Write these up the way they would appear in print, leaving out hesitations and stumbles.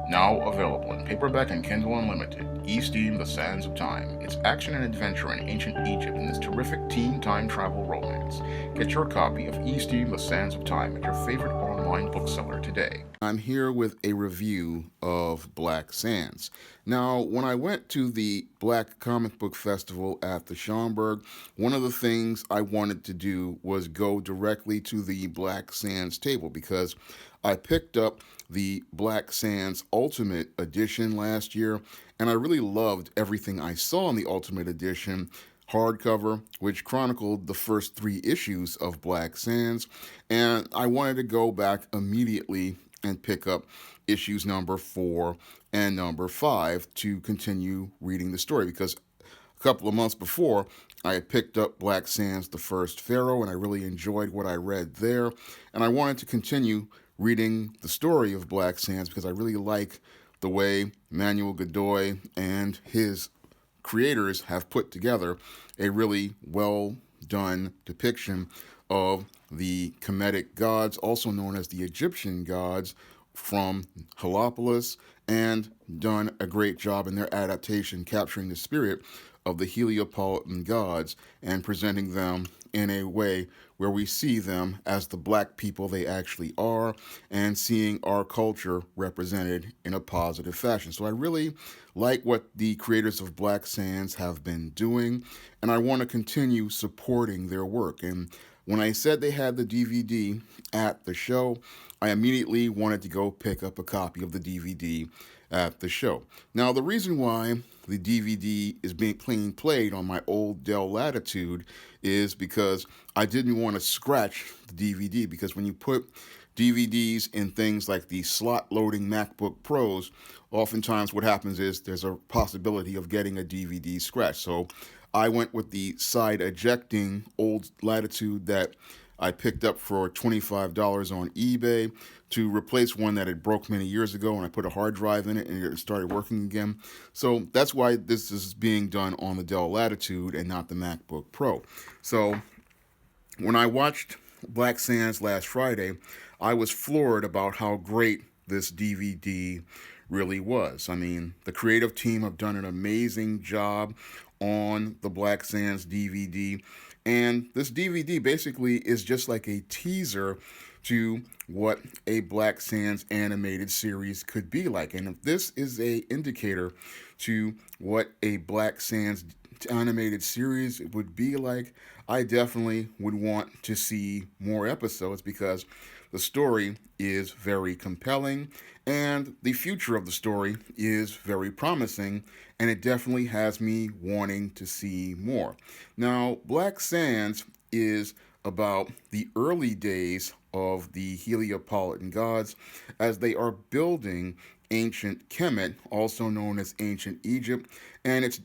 Now available in paperback and Kindle Unlimited, E-Steam: The Sands of Time. It's action and adventure in ancient Egypt in this terrific teen time travel romance. Get your copy of E-Steam: The Sands of Time at your favorite online bookseller today. I'm here with a review of Black Sands. Now, when I went to the Black Comic Book Festival at the Schaumburg, one of the things I wanted to do was go directly to the Black Sands table because I picked up the Black Sands Ultimate Edition last year, and I really loved everything I saw in the Ultimate Edition hardcover, which chronicled the first three issues of Black Sands, and I wanted to go back immediately and pick up issues number 4 and number 5 to continue reading the story because a couple of months before, I had picked up Black Sands: The First Pharaoh, and I really enjoyed what I read there. And I wanted to continue reading the story of Black Sands because I really like the way Manuel Godoy and his creators have put together a really well done depiction of the Kemetic gods, also known as the Egyptian gods, from Heliopolis, and done a great job in their adaptation capturing the spirit of the Heliopolitan gods and presenting them in a way where we see them as the black people they actually are and seeing our culture represented in a positive fashion. So I really like what the creators of Black Sands have been doing, and I want to continue supporting their work. And when I said they had the DVD at the show, I immediately wanted to go pick up a copy of the DVD at the show. Now, the reason why the DVD is being played on my old Dell Latitude is because I didn't want to scratch the DVD, because when you put DVDs in things like the slot loading MacBook Pros, oftentimes what happens is there's a possibility of getting a DVD scratched. So I went with the side ejecting old Latitude that I picked up for $25 on eBay to replace one that had broke many years ago, and I put a hard drive in it and it started working again. So that's why this is being done on the Dell Latitude and not the MacBook Pro. So when I watched Black Sands last Friday, I was floored about how great this DVD really was. I mean, the creative team have done an amazing job on the Black Sands DVD. And this DVD basically is just like a teaser to what a Black Sands animated series could be like. And if this is a indicator to what a Black Sands animated series would be like, I definitely would want to see more episodes because the story is very compelling and the future of the story is very promising, and it definitely has me wanting to see more. Now, Black Sands is about the early days of the Heliopolitan gods as they are building ancient Kemet, also known as ancient Egypt, and it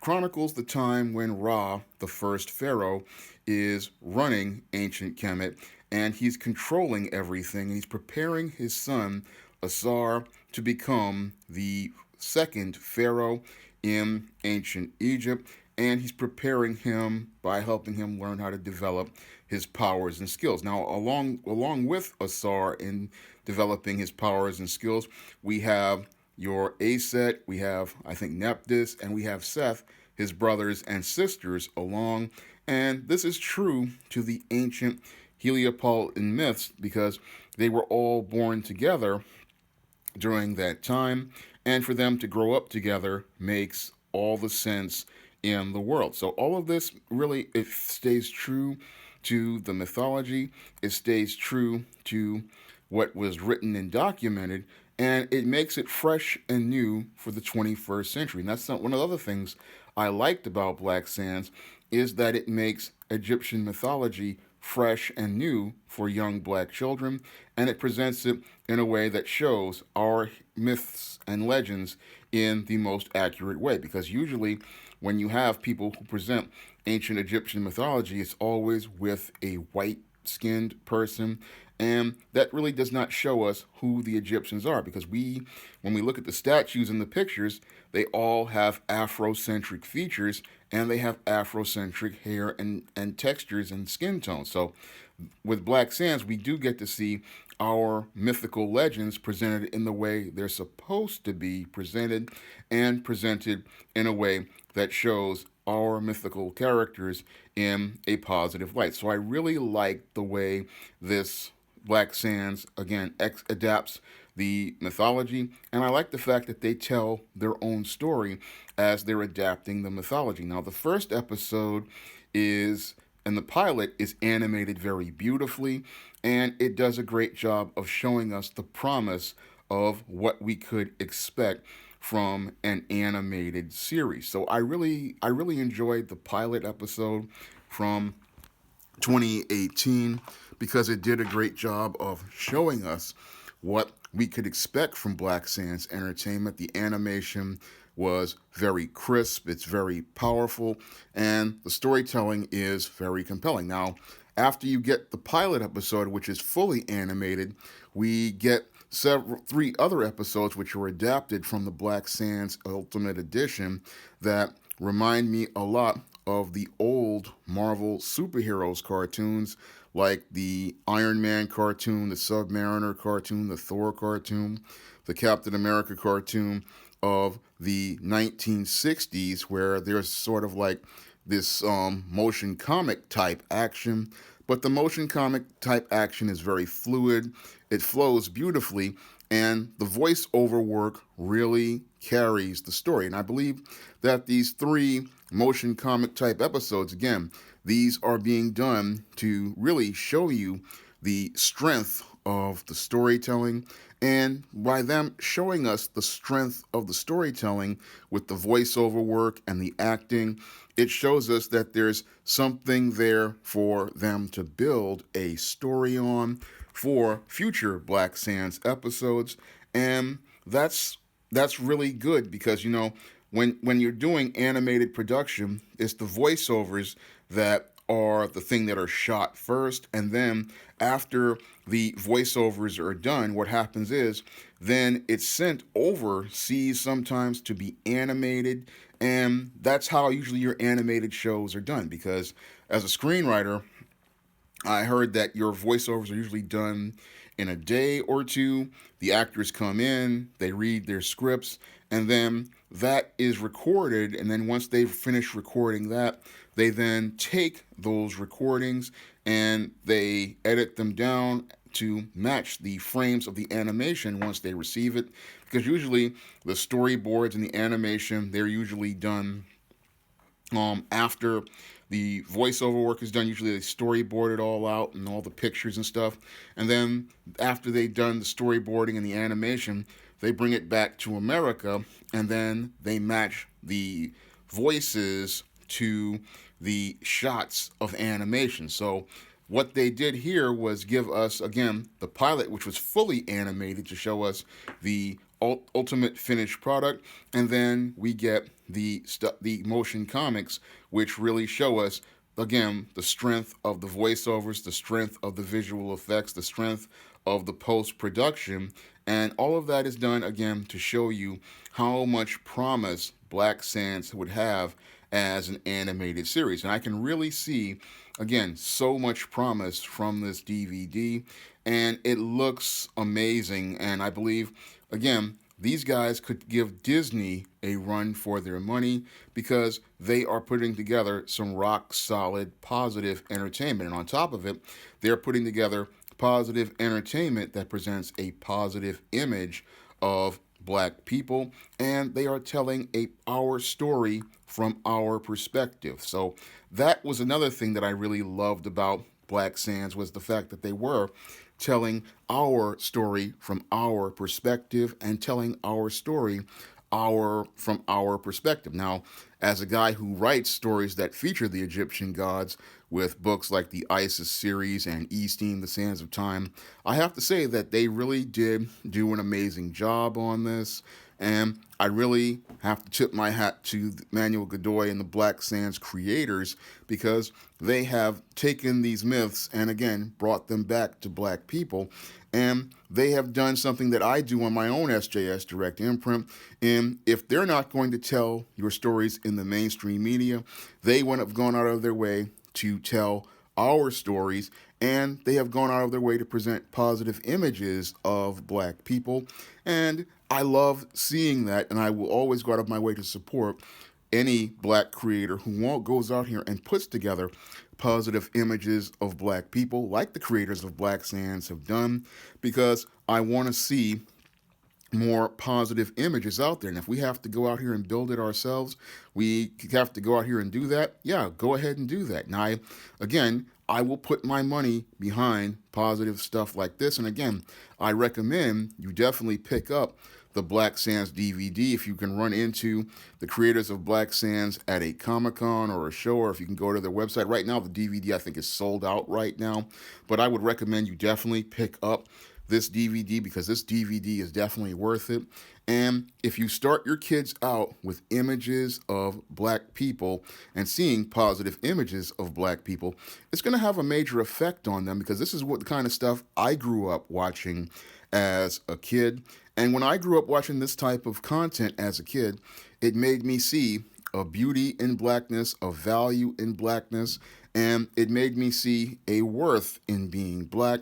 chronicles the time when Ra, the first pharaoh, is running ancient Kemet, and he's controlling everything, and he's preparing his son Asar to become the second pharaoh in ancient Egypt, and he's preparing him by helping him learn how to develop his powers and skills. Now, along with Asar in developing his powers and skills, we have your Aset, we have, I think, Nephthys, and we have Seth, his brothers and sisters, along. And this is true to the ancient Heliopolitan myths because they were all born together during that time, and for them to grow up together makes all the sense in the world. So all of this really, it stays true to the mythology, it stays true to what was written and documented, and it makes it fresh and new for the 21st century. And that's one of the other things I liked about Black Sands is that it makes Egyptian mythology fresh and new for young black children, and it presents it in a way that shows our myths and legends in the most accurate way. Because usually, when you have people who present ancient Egyptian mythology, it's always with a white skinned person, and that really does not show us who the Egyptians are because when we look at the statues and the pictures, they all have Afrocentric features and they have Afrocentric hair and textures and skin tones. So with Black Sands, we do get to see our mythical legends presented in the way they're supposed to be presented, and presented in a way that shows our mythical characters in a positive light. So I really like the way this Black Sands again adapts the mythology, and I like the fact that they tell their own story as they're adapting the mythology. Now, the first episode is and the pilot is animated very beautifully, and it does a great job of showing us the promise of what we could expect from an animated series. So I really enjoyed the pilot episode from 2018 because it did a great job of showing us what we could expect from Black Sands Entertainment. The animation was very crisp, it's very powerful, and the storytelling is very compelling. Now, after you get the pilot episode, which is fully animated, we get three other episodes which were adapted from the Black Sands Ultimate Edition that remind me a lot of the old Marvel superheroes cartoons, like the Iron Man cartoon, the Submariner cartoon, the Thor cartoon, the Captain America cartoon of the 1960s, where there's sort of like this motion comic type action. But the motion comic type action is very fluid, it flows beautifully, and the voiceover work really carries the story. And I believe that these three motion comic type episodes, again, these are being done to really show you the strength of the storytelling, and by them showing us the strength of the storytelling with the voiceover work and the acting, it shows us that there's something there for them to build a story on for future Black Sands episodes. And that's really good because when you're doing animated production, it's the voiceovers that are the thing that are shot first, and then after the voiceovers are done, what happens is then it's sent overseas sometimes to be animated, and that's how usually your animated shows are done. Because as a screenwriter, I heard that your voiceovers are usually done in a day or two. The actors come in, they read their scripts, and then that is recorded. And then once they've finished recording that, they then take those recordings and they edit them down to match the frames of the animation once they receive it. Because usually the storyboards and the animation, they're usually done after the voiceover work is done. Usually they storyboard it all out and all the pictures and stuff, and then after they've done the storyboarding and the animation, they bring it back to America, and then they match the voices to the shots of animation. So what they did here was give us, again, the pilot, which was fully animated to show us the ultimate finished product, and then we get the motion comics, which really show us, again, the strength of the voiceovers, the strength of the visual effects, the strength of the post-production, and all of that is done, again, to show you how much promise Black Sands would have as an animated series. And I can really see, again, so much promise from this DVD, and it looks amazing. And I believe, again, these guys could give Disney a run for their money because they are putting together some rock solid positive entertainment. And on top of it, they're putting together positive entertainment that presents a positive image of Black people, and they are telling our story from our perspective. So that was another thing that I really loved about Black Sands, was the fact that they were telling our story from our perspective and telling our story from our perspective. Now, as a guy who writes stories that feature the Egyptian gods with books like the Isis series and Easting the Sands of Time, I have to say that they really did do an amazing job on this. And I really have to tip my hat to Manuel Godoy and the Black Sands creators, because they have taken these myths and, again, brought them back to Black people. And they have done something that I do on my own SJS Direct imprint. And if they're not going to tell your stories in the mainstream media, they would have gone out of their way to tell our stories and they have gone out of their way to present positive images of black people. And I love seeing that, and I will always go out of my way to support any black creator who goes out here and puts together positive images of black people, like the creators of Black Sands have done, because I want to see more positive images out there. And if we have to go out here and build it ourselves, we have to go out here and do that. Yeah, go ahead and do that. Now, I will put my money behind positive stuff like this. And again, I recommend you definitely pick up the Black Sands DVD if you can run into the creators of Black Sands at a Comic-Con or a show, or if you can go to their website. Right now, the DVD, I think, is sold out right now. But I would recommend you definitely pick up this DVD, because this DVD is definitely worth it. And if you start your kids out with images of black people and seeing positive images of black people, it's going to have a major effect on them, because this is what the kind of stuff I grew up watching as a kid. And when I grew up watching this type of content as a kid, it made me see a beauty in blackness, a value in blackness, and it made me see a worth in being black.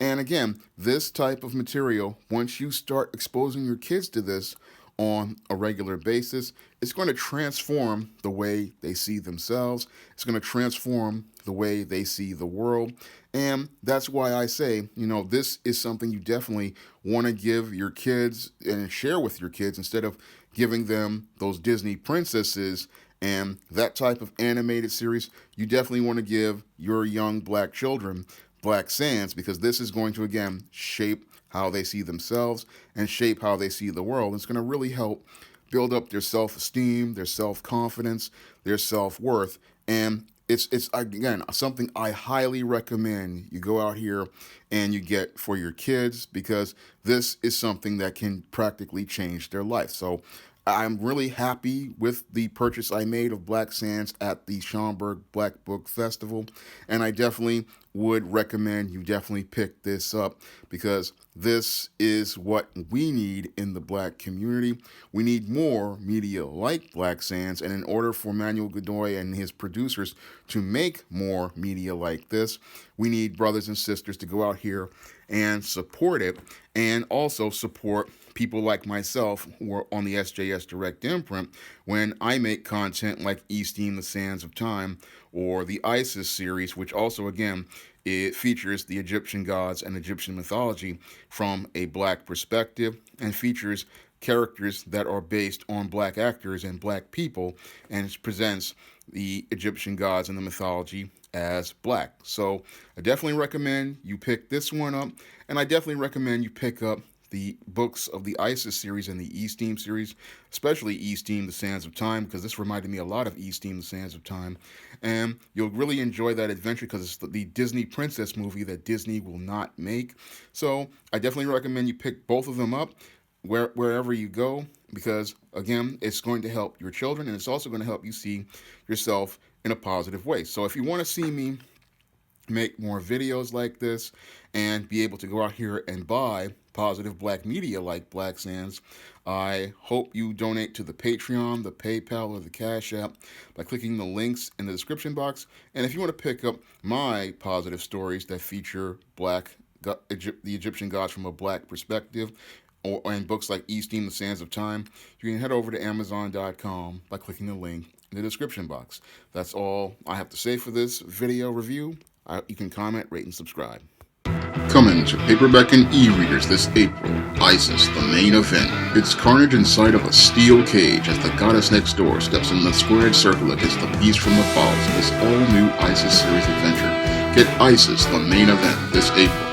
And again, this type of material, once you start exposing your kids to this on a regular basis, it's going to transform the way they see themselves. It's going to transform the way they see the world. And that's why I say, this is something you definitely want to give your kids and share with your kids, instead of giving them those Disney princesses and that type of animated series. You definitely want to give your young black children Black Sands, because this is going to, again, shape how they see themselves and shape how they see the world. It's going to really help build up their self-esteem, their self-confidence, their self-worth. And it's again, something I highly recommend you go out here and you get for your kids, because this is something that can practically change their life. So I'm really happy with the purchase I made of Black Sands at the Schaumburg Black Book Festival, and I definitely would recommend you definitely pick this up, because this is what we need in the black community. We need more media like Black Sands, and in order for Manuel Godoy and his producers to make more media like this, we need brothers and sisters to go out here and support it, and also support people like myself who are on the SJS Direct imprint when I make content like Esteem the Sands of Time or the Isis series, which also, again, it features the Egyptian gods and Egyptian mythology from a black perspective, and features characters that are based on black actors and black people, and it presents the Egyptian gods and the mythology as black. So I definitely recommend you pick this one up, and I definitely recommend you pick up the books of the Isis series and the Esteem series, especially Esteem the Sands of Time, because this reminded me a lot of Esteem the Sands of Time. And you'll really enjoy that adventure, because it's the Disney princess movie that Disney will not make. So I definitely recommend you pick both of them up wherever you go, because again, it's going to help your children, and it's also going to help you see yourself in a positive way. So if you want to see me make more videos like this and be able to go out here and buy positive black media like Black Sands, I hope you donate to the Patreon, the PayPal, or the Cash App by clicking the links in the description box. And if you want to pick up my positive stories that feature the Egyptian gods from a black perspective, and books like Esteem the Sands of Time, you can head over to Amazon.com by clicking the link in the description box. That's all I have to say for this video review. You can comment, rate, and subscribe. Coming to paperback and e-readers this April, Isis, the main event. It's carnage inside of a steel cage as the goddess next door steps in the squared circle against the beast from the falls in this all-new Isis series adventure. Get Isis, the main event this April.